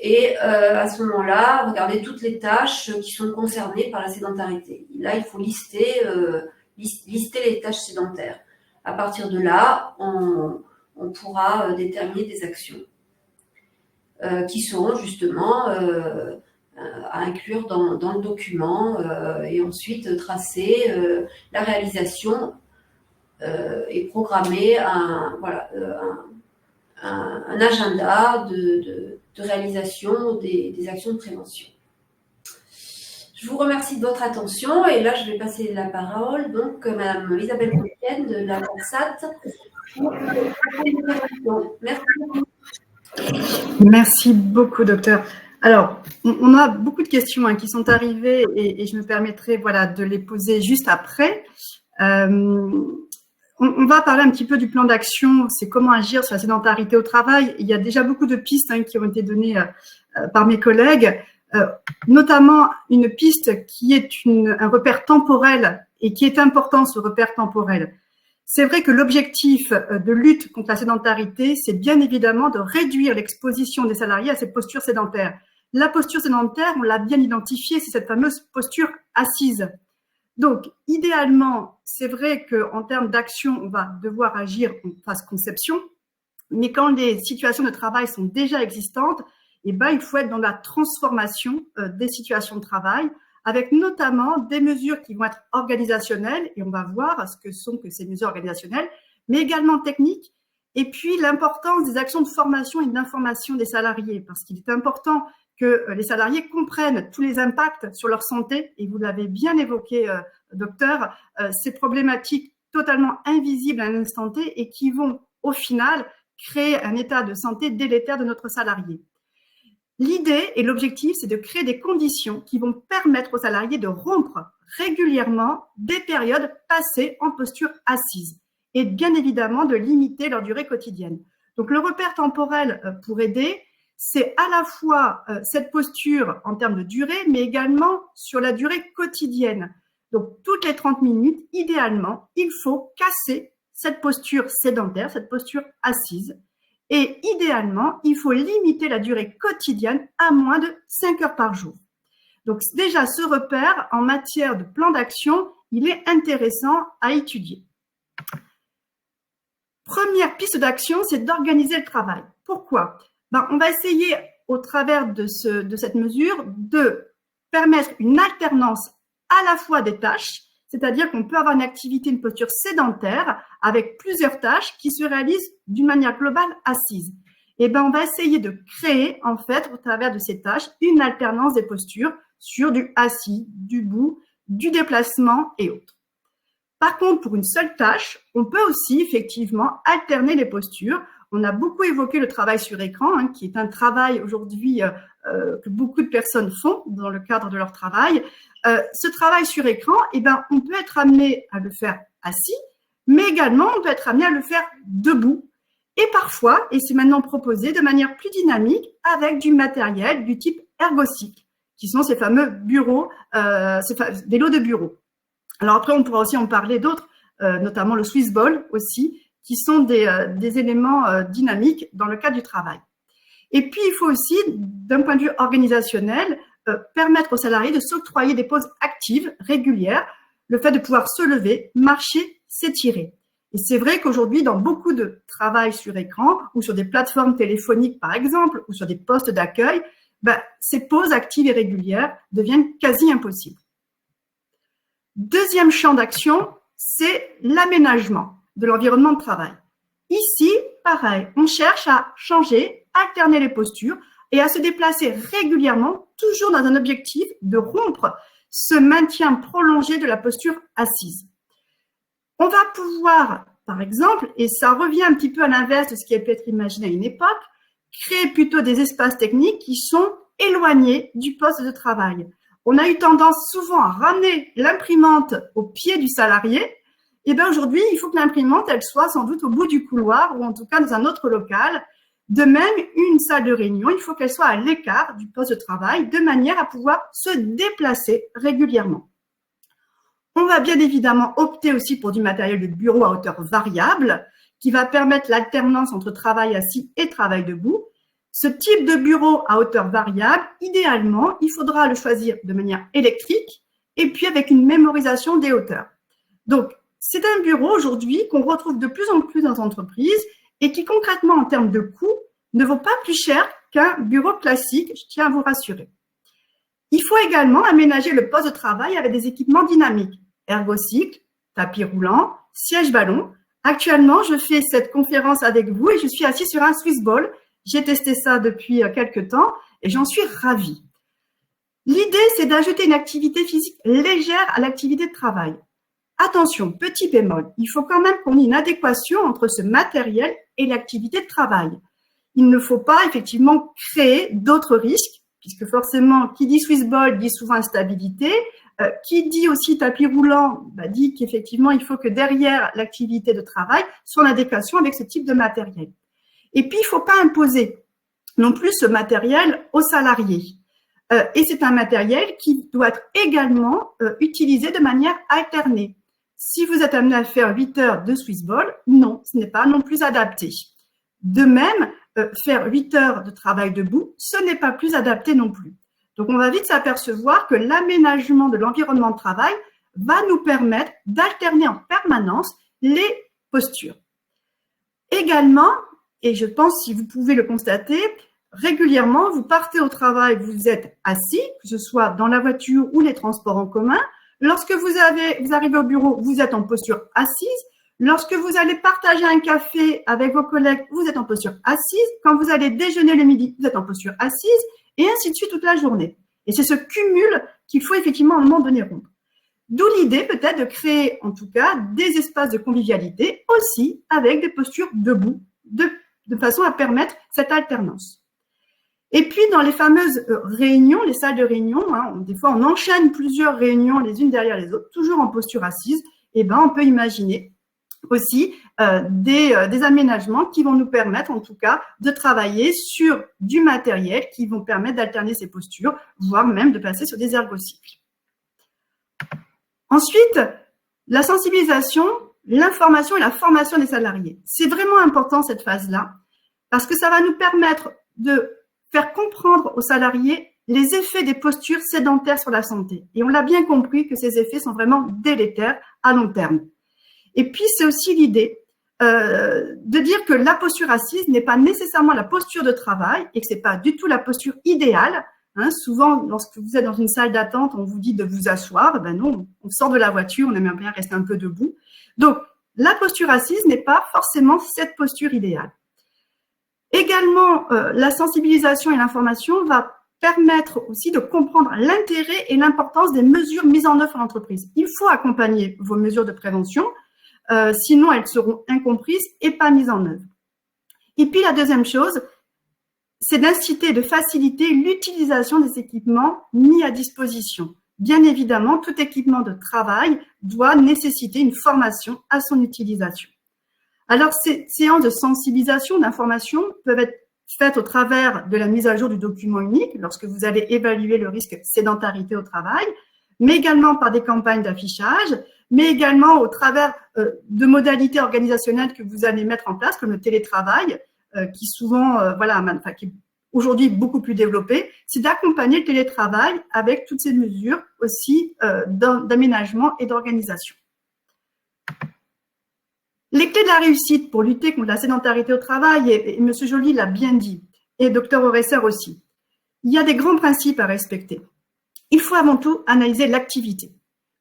Et à ce moment-là, regardez toutes les tâches qui sont concernées par la sédentarité. Là, il faut lister les tâches sédentaires. À partir de là, on pourra déterminer des actions qui seront justement à inclure dans le document et ensuite tracer la réalisation et programmer un agenda de réalisation des actions de prévention. Je vous remercie de votre attention et là je vais passer la parole donc à Madame Isabelle Coutienne de la CARSAT pour une présentation. Merci beaucoup. Merci beaucoup, docteur. Alors, on a beaucoup de questions qui sont arrivées et je me permettrai de les poser juste après. On va parler un petit peu du plan d'action, c'est comment agir sur la sédentarité au travail. Il y a déjà beaucoup de pistes qui ont été données par mes collègues, notamment une piste qui est un repère temporel et qui est important, ce repère temporel. C'est vrai que l'objectif de lutte contre la sédentarité, c'est bien évidemment de réduire l'exposition des salariés à cette posture sédentaire. La posture sédentaire, on l'a bien identifiée, c'est cette fameuse posture assise. Donc, idéalement, c'est vrai qu'en termes d'action, on va devoir agir en phase conception, mais quand les situations de travail sont déjà existantes, il faut être dans la transformation des situations de travail, avec notamment des mesures qui vont être organisationnelles, et on va voir ce que sont que ces mesures organisationnelles, mais également techniques, et puis l'importance des actions de formation et d'information des salariés, parce qu'il est important que les salariés comprennent tous les impacts sur leur santé, et vous l'avez bien évoqué, docteur, ces problématiques totalement invisibles à un instant T et qui vont, au final, créer un état de santé délétère de notre salarié. L'idée et l'objectif, c'est de créer des conditions qui vont permettre aux salariés de rompre régulièrement des périodes passées en posture assise et bien évidemment de limiter leur durée quotidienne. Donc, le repère temporel pour aider, c'est à la fois cette posture en termes de durée, mais également sur la durée quotidienne. Donc, toutes les 30 minutes, idéalement, il faut casser cette posture sédentaire, cette posture assise. Et idéalement, il faut limiter la durée quotidienne à moins de 5 heures par jour. Donc, déjà, ce repère, en matière de plan d'action, il est intéressant à étudier. Première piste d'action, c'est d'organiser le travail. Pourquoi ? On va essayer, au travers de cette mesure, de permettre une alternance à la fois des tâches, c'est-à-dire qu'on peut avoir une activité, une posture sédentaire avec plusieurs tâches qui se réalisent d'une manière globale assise. Et on va essayer de créer, en fait, au travers de ces tâches, une alternance des postures sur du assis, du debout, du déplacement et autres. Par contre, pour une seule tâche, on peut aussi effectivement alterner les postures. On a beaucoup évoqué le travail sur écran, qui est un travail aujourd'hui que beaucoup de personnes font dans le cadre de leur travail. Ce travail sur écran, on peut être amené à le faire assis, mais également on peut être amené à le faire debout. et parfois, et c'est maintenant proposé de manière plus dynamique avec du matériel du type ergocycle, qui sont ces fameux bureaux, ces vélos de bureau. Alors après, on pourra aussi en parler d'autres, notamment le Swissball aussi, qui sont des éléments dynamiques dans le cadre du travail. Et puis, il faut aussi, d'un point de vue organisationnel, permettre aux salariés de s'octroyer des pauses actives, régulières, le fait de pouvoir se lever, marcher, s'étirer. Et c'est vrai qu'aujourd'hui, dans beaucoup de travail sur écran ou sur des plateformes téléphoniques, par exemple, ou sur des postes d'accueil, ces pauses actives et régulières deviennent quasi impossibles. Deuxième champ d'action, c'est l'aménagement de l'environnement de travail. Ici, pareil, on cherche à changer, alterner les postures et à se déplacer régulièrement, toujours dans un objectif de rompre ce maintien prolongé de la posture assise. On va pouvoir, par exemple, et ça revient un petit peu à l'inverse de ce qui a pu être imaginé à une époque, créer plutôt des espaces techniques qui sont éloignés du poste de travail. On a eu tendance souvent à ramener l'imprimante au pied du salarié. Et bien aujourd'hui, il faut que l'imprimante, elle soit sans doute au bout du couloir ou en tout cas dans un autre local. De même, une salle de réunion, il faut qu'elle soit à l'écart du poste de travail de manière à pouvoir se déplacer régulièrement. On va bien évidemment opter aussi pour du matériel de bureau à hauteur variable qui va permettre l'alternance entre travail assis et travail debout. Ce type de bureau à hauteur variable, idéalement, il faudra le choisir de manière électrique et puis avec une mémorisation des hauteurs. Donc, c'est un bureau aujourd'hui qu'on retrouve de plus en plus dans les entreprises et qui concrètement, en termes de coût, ne vaut pas plus cher qu'un bureau classique, je tiens à vous rassurer. Il faut également aménager le poste de travail avec des équipements dynamiques, ergocycle, tapis roulant, siège ballon. Actuellement, je fais cette conférence avec vous et je suis assise sur un Swissball. J'ai testé ça depuis quelques temps et j'en suis ravie. L'idée, c'est d'ajouter une activité physique légère à l'activité de travail. Attention, petit bémol, il faut quand même qu'on ait une adéquation entre ce matériel et l'activité de travail. Il ne faut pas effectivement créer d'autres risques, puisque forcément, qui dit Swissball dit souvent instabilité, qui dit aussi tapis roulant, dit qu'effectivement, il faut que derrière l'activité de travail soit en adéquation avec ce type de matériel. Et puis, il ne faut pas imposer non plus ce matériel aux salariés. Et c'est un matériel qui doit être également utilisé de manière alternée. Si vous êtes amené à faire 8 heures de Swissball, non, ce n'est pas non plus adapté. De même, faire 8 heures de travail debout, ce n'est pas plus adapté non plus. Donc, on va vite s'apercevoir que l'aménagement de l'environnement de travail va nous permettre d'alterner en permanence les postures. Également, et je pense si vous pouvez le constater, régulièrement, vous partez au travail, vous êtes assis, que ce soit dans la voiture ou les transports en commun. Lorsque vous arrivez au bureau, vous êtes en posture assise. Lorsque vous allez partager un café avec vos collègues, vous êtes en posture assise. Quand vous allez déjeuner le midi, vous êtes en posture assise, et ainsi de suite toute la journée. Et c'est ce cumul qu'il faut effectivement à un moment donné rompre. D'où l'idée peut-être de créer en tout cas des espaces de convivialité aussi avec des postures debout, de façon à permettre cette alternance. Et puis, dans les fameuses réunions, les salles de réunion, des fois, on enchaîne plusieurs réunions les unes derrière les autres, toujours en posture assise. Et on peut imaginer aussi des aménagements qui vont nous permettre, en tout cas, de travailler sur du matériel qui vont permettre d'alterner ces postures, voire même de passer sur des ergocycles. Ensuite, la sensibilisation, l'information et la formation des salariés. C'est vraiment important cette phase-là, parce que ça va nous permettre de faire comprendre aux salariés les effets des postures sédentaires sur la santé. Et on l'a bien compris que ces effets sont vraiment délétères à long terme. Et puis, c'est aussi l'idée de dire que la posture assise n'est pas nécessairement la posture de travail et que ce n'est pas du tout la posture idéale. Souvent, lorsque vous êtes dans une salle d'attente, on vous dit de vous asseoir. Non, on sort de la voiture, on aimerait bien rester un peu debout. Donc, la posture assise n'est pas forcément cette posture idéale. Également, la sensibilisation et l'information va permettre aussi de comprendre l'intérêt et l'importance des mesures mises en œuvre à l'entreprise. Il faut accompagner vos mesures de prévention, sinon elles seront incomprises et pas mises en œuvre. Et puis la deuxième chose, c'est d'inciter, de faciliter l'utilisation des équipements mis à disposition. Bien évidemment, tout équipement de travail doit nécessiter une formation à son utilisation. Alors, ces séances de sensibilisation, d'information peuvent être faites au travers de la mise à jour du document unique lorsque vous allez évaluer le risque sédentarité au travail, mais également par des campagnes d'affichage, mais également au travers de modalités organisationnelles que vous allez mettre en place, comme le télétravail, qui souvent, qui est aujourd'hui beaucoup plus développé, c'est d'accompagner le télétravail avec toutes ces mesures aussi d'aménagement et d'organisation. Les clés de la réussite pour lutter contre la sédentarité au travail, et M. Joly l'a bien dit, et Dr Oresser aussi, il y a des grands principes à respecter. Il faut avant tout analyser l'activité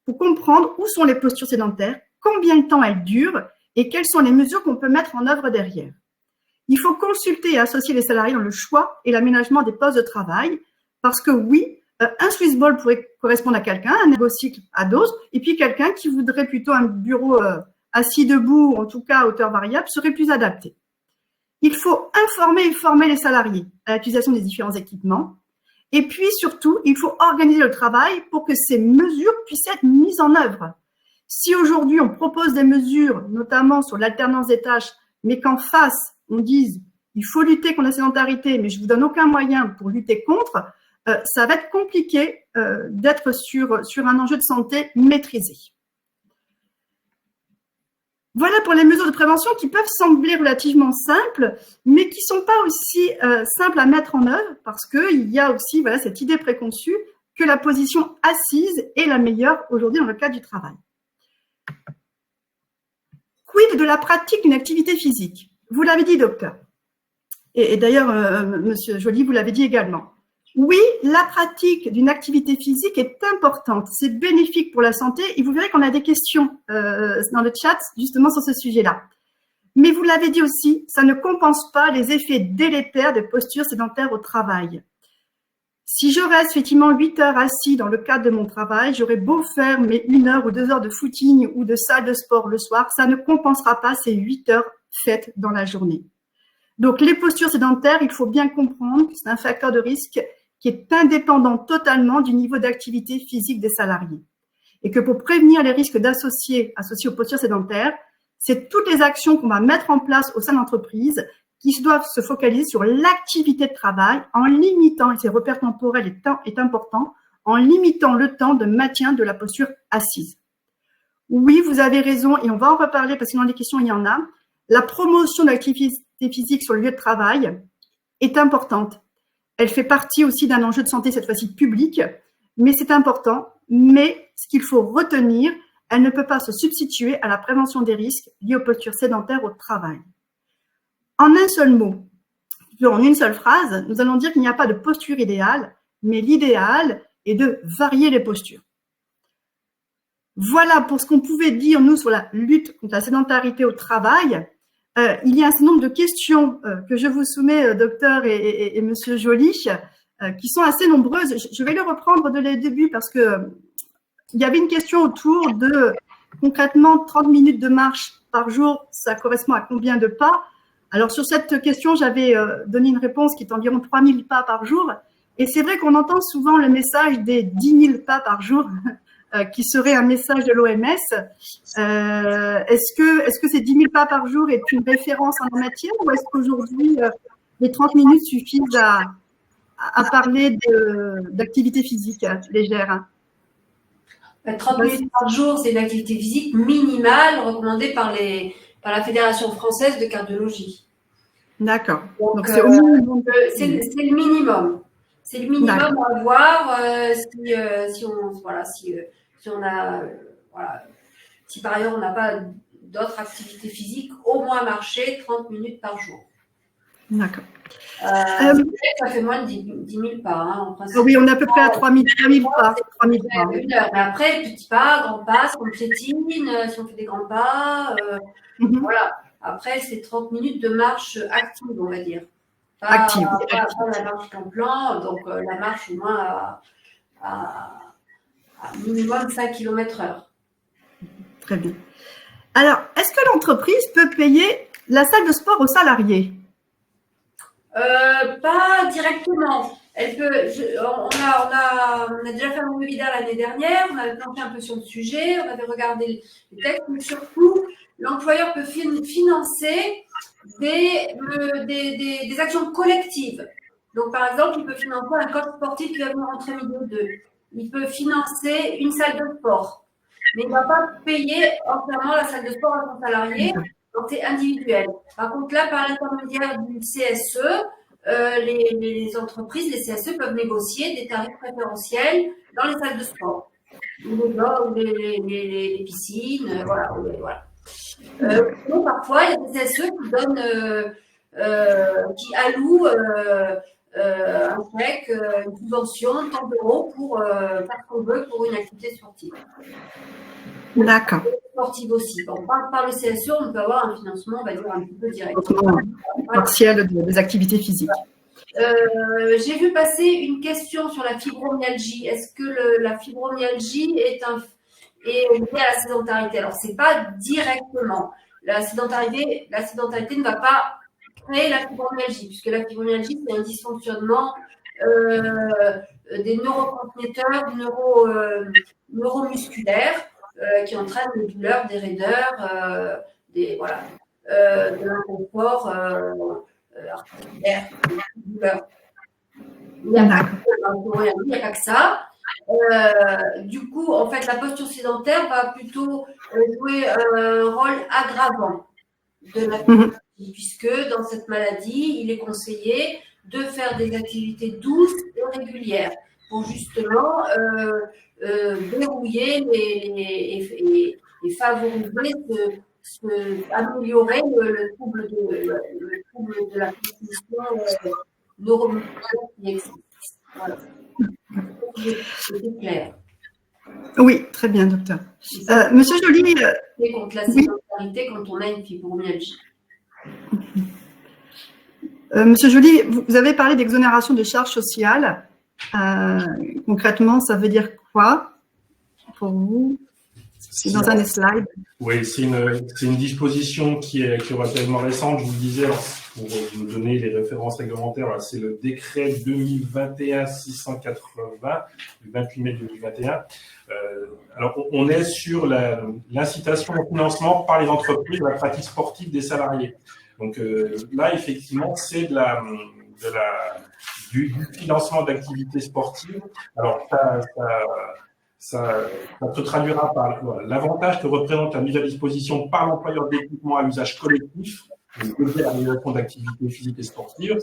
pour comprendre où sont les postures sédentaires, combien de temps elles durent et quelles sont les mesures qu'on peut mettre en œuvre derrière. Il faut consulter et associer les salariés dans le choix et l'aménagement des postes de travail parce que oui, un Swiss Ball pourrait correspondre à quelqu'un, un ergocycle à d'autres, et puis quelqu'un qui voudrait plutôt un bureau assis debout, en tout cas à hauteur variable, serait plus adapté. Il faut informer et former les salariés à l'utilisation des différents équipements. Et puis surtout, il faut organiser le travail pour que ces mesures puissent être mises en œuvre. Si aujourd'hui on propose des mesures, notamment sur l'alternance des tâches, mais qu'en face on dise il faut lutter contre la sédentarité, mais je vous donne aucun moyen pour lutter contre, ça va être compliqué d'être sur un enjeu de santé maîtrisé. Voilà pour les mesures de prévention qui peuvent sembler relativement simples, mais qui ne sont pas aussi simples à mettre en œuvre parce qu'il y a aussi cette idée préconçue que la position assise est la meilleure aujourd'hui dans le cadre du travail. Quid de la pratique d'une activité physique? Vous l'avez dit, docteur. Et d'ailleurs, Monsieur Joly, vous l'avez dit également. Oui, la pratique d'une activité physique est importante, c'est bénéfique pour la santé et vous verrez qu'on a des questions dans le chat justement sur ce sujet-là. Mais vous l'avez dit aussi, ça ne compense pas les effets délétères de postures sédentaires au travail. Si je reste effectivement 8 heures assis dans le cadre de mon travail, j'aurai beau faire mes 1 heure ou 2 heures de footing ou de salle de sport le soir, ça ne compensera pas ces 8 heures faites dans la journée. Donc les postures sédentaires, il faut bien comprendre que c'est un facteur de risque qui est indépendant totalement du niveau d'activité physique des salariés. Et que pour prévenir les risques associés aux postures sédentaires, c'est toutes les actions qu'on va mettre en place au sein de l'entreprise qui doivent se focaliser sur l'activité de travail en limitant, et ces repères temporels est important, en limitant le temps de maintien de la posture assise. Oui, vous avez raison, et on va en reparler parce que dans les questions, il y en a. La promotion de l'activité physique sur le lieu de travail est importante. Elle fait partie aussi d'un enjeu de santé, cette fois-ci public, mais c'est important. Mais ce qu'il faut retenir, elle ne peut pas se substituer à la prévention des risques liés aux postures sédentaires au travail. En un seul mot, en une seule phrase, nous allons dire qu'il n'y a pas de posture idéale, mais l'idéal est de varier les postures. Voilà pour ce qu'on pouvait dire, nous, sur la lutte contre la sédentarité au travail. Il y a un certain nombre de questions que je vous soumets, docteur et monsieur Joly, qui sont assez nombreuses. Je vais les reprendre dès le début parce que il y avait une question autour de, concrètement, 30 minutes de marche par jour, ça correspond à combien de pas? Alors, sur cette question, j'avais donné une réponse qui est environ 3000 pas par jour. Et c'est vrai qu'on entend souvent le message des 10 000 pas par jour, qui serait un message de l'OMS. Est-ce que ces 10 000 pas par jour est une référence en la matière ou est-ce qu'aujourd'hui, les 30 minutes suffisent à parler d'activité physique légère? 30 minutes par jour, c'est une activité physique minimale recommandée par la Fédération française de cardiologie. D'accord. Donc c'est le minimum. C'est le minimum à avoir si par ailleurs on n'a pas d'autres activités physiques, au moins marcher 30 minutes par jour. D'accord. Ça fait moins de 10 000 pas. Hein, en principe. Oui, on est à peu près à 3 000 pas. 3 000 pas. Une heure. Mais après, petits pas, grands pas, si on piétine, si on fait des grands pas, voilà. Après, c'est 30 minutes de marche active, on va dire. Active. Pas la marche plan, donc la marche au moins à minimum 5 km/h. Très bien. Alors, est-ce que l'entreprise peut payer la salle de sport aux salariés? Pas directement. Elle peut. On a déjà fait un webinaire l'année dernière. On avait planché un peu sur le sujet. On avait regardé les textes, mais surtout, l'employeur peut financer des actions collectives. Donc, par exemple, il peut financer un coach sportif qui va venir entre midi et 2. Il peut financer une salle de sport. Mais il ne va pas payer entièrement la salle de sport à son salarié, donc c'est individuel. Par contre, là, par l'intermédiaire du CSE, les entreprises, les CSE peuvent négocier des tarifs préférentiels dans les salles de sport, ou les piscines, voilà. Parfois, il y a des CSE qui donnent, qui allouent un chèque, une subvention, tant d'euros pour faire ce qu'on veut pour une activité sportive. D'accord. Sportive aussi. Bon, par le CSE, on peut avoir un financement, on va dire, un petit peu direct. Partiel des activités physiques. J'ai vu passer une question sur la fibromyalgie. Est-ce que la fibromyalgie est liée à la sédentarité? Alors, c'est pas directement. La sédentarité ne va pas créer la fibromyalgie, puisque la fibromyalgie, c'est un dysfonctionnement des neurotransmetteurs neuromusculaires qui entraînent des douleurs, des raideurs, de l'inconfort articulaire, des douleurs. Il n'y a pas que ça. Du coup, en fait, la posture sédentaire va plutôt jouer un rôle aggravant de la fibromyalgie, puisque dans cette maladie, il est conseillé de faire des activités douces et régulières pour justement verrouiller et favoriser, améliorer le trouble de la transmission neuromusculaire qui existe. Voilà. C'est clair. Oui, très bien, docteur. Monsieur Joly. Contre la sédentarité quand on a une fibromyalgie. Monsieur Joly, vous avez parlé d'exonération de charges sociales. Concrètement, ça veut dire quoi pour vous? C'est dans un slide. Oui, c'est une disposition qui est relativement récente. Je vous le disais, pour vous donner les références réglementaires, c'est le décret 2021-680 du 28 mai 2021. Alors, on est sur l'incitation au financement par les entreprises de la pratique sportive des salariés. Donc là, effectivement, c'est du financement d'activités sportives. Alors, ça se traduira par l'avantage que représente la mise à disposition par l'employeur d'équipements à usage collectif, dédiés à la réalisation d'activités physiques et sportives,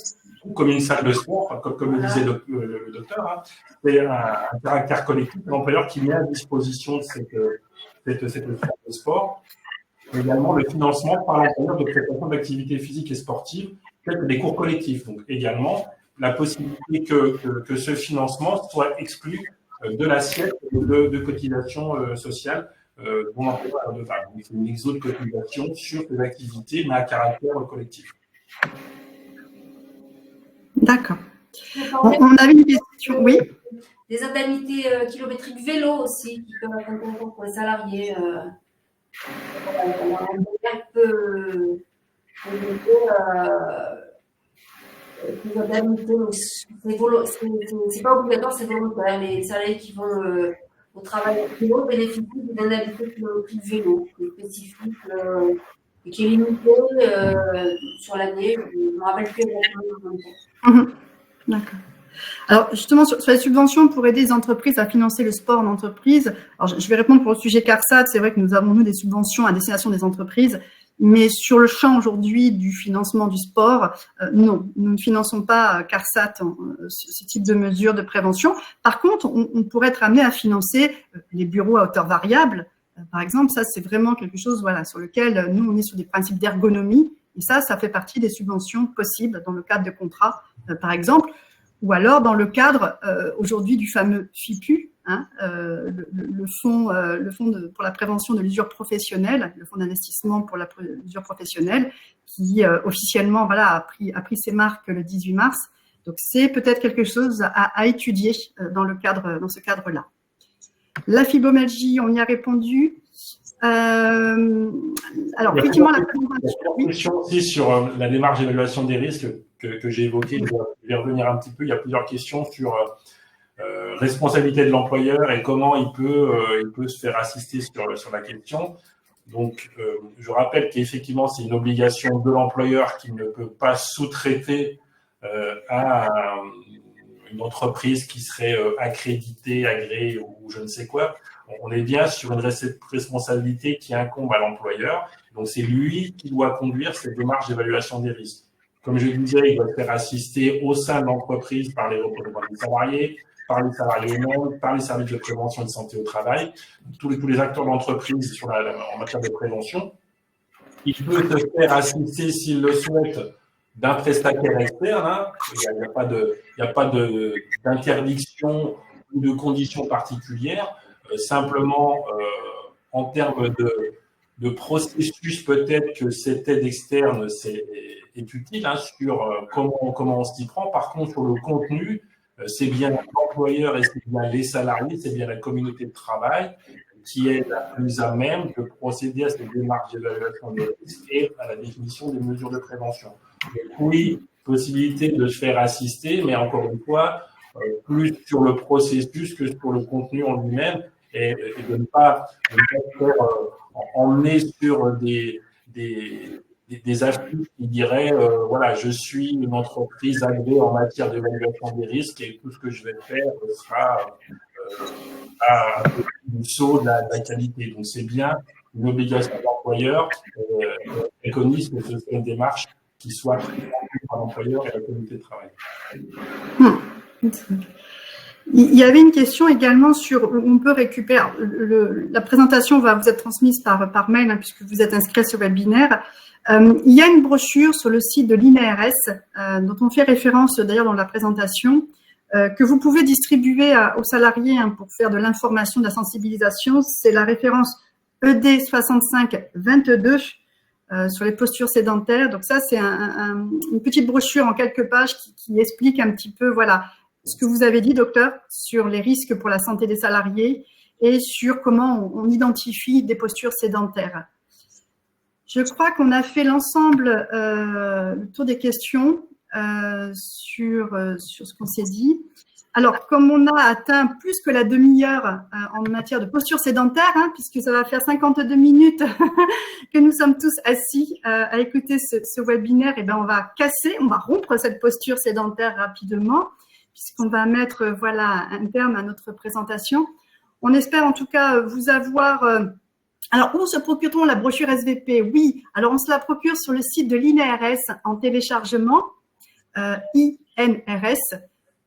ou comme une salle de sport, comme le disait le docteur, c'est un caractère collectif de l'employeur qui met à disposition de cette salle de sport. Également le financement par l'employeur de prestations d'activités physiques et sportives, telles que des cours collectifs. Donc également la possibilité que ce financement soit exclu de l'assiette de cotisation sociale dont l'employeur de part. Donc c'est une exo de cotisation sur les activités, mais à caractère collectif. D'accord. On avait une question, oui. Des indemnités kilométriques vélo aussi qui peuvent être intéressantes pour les salariés. C'est pas obligatoire, c'est volontaire. Les salariés qui vont au travail à vélo bénéficient d'une indemnité kilométrique vélo spécifique et qui est limitée sur l'année. Je ne me rappelle plus exactement. D'accord. Alors, justement, sur les subventions pour aider les entreprises à financer le sport en entreprise, alors je vais répondre pour le sujet CARSAT. C'est vrai que nous avons, des subventions à destination des entreprises, mais sur le champ aujourd'hui du financement du sport, non, nous ne finançons pas CARSAT, ce type de mesures de prévention. Par contre, on pourrait être amené à financer les bureaux à hauteur variable. Par exemple, ça, c'est vraiment quelque chose sur lequel nous, on est sur des principes d'ergonomie. Et ça fait partie des subventions possibles dans le cadre de contrats, par exemple. Ou alors dans le cadre aujourd'hui du fameux FIPU, le fonds pour la prévention de l'usure professionnelle, le fonds d'investissement pour la l'usure professionnelle, qui officiellement a pris ses marques le 18 mars. Donc c'est peut-être quelque chose à étudier dans ce cadre-là. La fibromyalgie, on y a répondu. Alors effectivement, la question aussi sur la démarche d'évaluation des risques que j'ai évoquée. Je vais revenir un petit peu. Il y a plusieurs questions sur responsabilité de l'employeur et comment il peut se faire assister sur la question. Donc, je rappelle qu'effectivement, c'est une obligation de l'employeur qui ne peut pas sous-traiter à une entreprise qui serait accréditée, agréée ou je ne sais quoi. On est bien sur une responsabilité qui incombe à l'employeur. Donc, c'est lui qui doit conduire cette démarche d'évaluation des risques. Comme je disais, il doit se faire assister au sein de l'entreprise par les représentants des salariés, par les salariés eux-mêmes, par les services de prévention et de santé au travail, tous les acteurs de l'entreprise en matière de prévention. Il peut se faire assister, s'il le souhaite, d'un prestataire externe. Hein. Il n'y a pas d'interdiction ou de conditions particulières. Simplement, en termes de processus, peut-être que cette aide externe est utile hein, sur comment on s'y prend. Par contre, sur le contenu, c'est bien l'employeur et c'est bien les salariés, c'est bien la communauté de travail qui est la plus à même de procéder à cette démarche d'évaluation des risques et à la définition des mesures de prévention. Donc, oui, possibilité de se faire assister, mais encore une fois, plus sur le processus que sur le contenu en lui-même et de ne pas se faire emmener sur des affiches qui diraient voilà, je suis une entreprise agréée en matière d'évaluation des risques et tout ce que je vais faire sera à du saut de la qualité. Donc, c'est bien une obligation de l'employeur. On préconise que ce soit une démarche qui soit prise par l'employeur et la communauté de travail. Il y avait une question également sur où on peut récupérer. La présentation va vous être transmise par mail hein, puisque vous êtes inscrit à ce webinaire. Il y a une brochure sur le site de l'INRS dont on fait référence d'ailleurs dans la présentation que vous pouvez distribuer aux salariés hein, pour faire de l'information, de la sensibilisation. C'est la référence ED 6522 sur les postures sédentaires. Donc ça, c'est une petite brochure en quelques pages qui explique un petit peu, voilà, ce que vous avez dit, docteur, sur les risques pour la santé des salariés et sur comment on identifie des postures sédentaires. Je crois qu'on a fait l'ensemble, le tour des questions sur ce qu'on s'est dit. Alors, comme on a atteint plus que la demi-heure en matière de posture sédentaire, hein, puisque ça va faire 52 minutes que nous sommes tous assis à écouter ce webinaire, et ben on va rompre cette posture sédentaire rapidement, puisqu'on va mettre voilà un terme à notre présentation. On espère en tout cas vous avoir. Alors, où se procure-t-on la brochure SVP? Oui, alors on se la procure sur le site de l'INRS en téléchargement, INRS.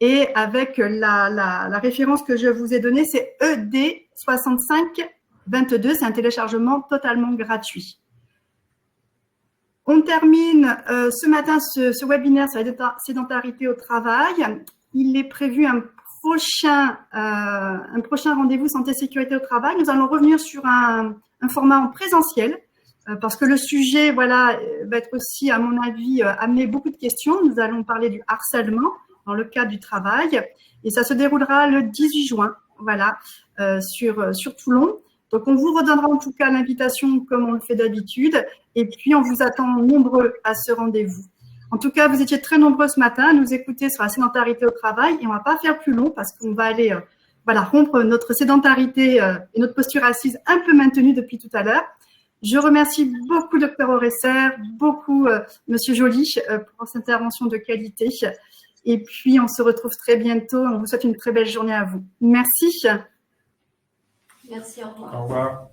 Et avec la référence que je vous ai donnée, c'est ED 6522. C'est un téléchargement totalement gratuit. On termine ce matin ce webinaire sur la sédentarité au travail. Il est prévu un prochain rendez-vous santé-sécurité au travail. Nous allons revenir sur un format en présentiel parce que le sujet voilà, va être aussi, à mon avis, amener beaucoup de questions. Nous allons parler du harcèlement dans le cadre du travail. Et ça se déroulera le 18 juin, voilà, sur Toulon. Donc, on vous redonnera en tout cas l'invitation comme on le fait d'habitude. Et puis, on vous attend nombreux à ce rendez-vous. En tout cas, vous étiez très nombreux ce matin à nous écouter sur la sédentarité au travail. Et on ne va pas faire plus long parce qu'on va aller rompre notre sédentarité et notre posture assise un peu maintenue depuis tout à l'heure. Je remercie beaucoup Dr Oresser, beaucoup Monsieur Joly pour cette intervention de qualité. Et puis, on se retrouve très bientôt. On vous souhaite une très belle journée à vous. Merci. Merci, au revoir. Au revoir.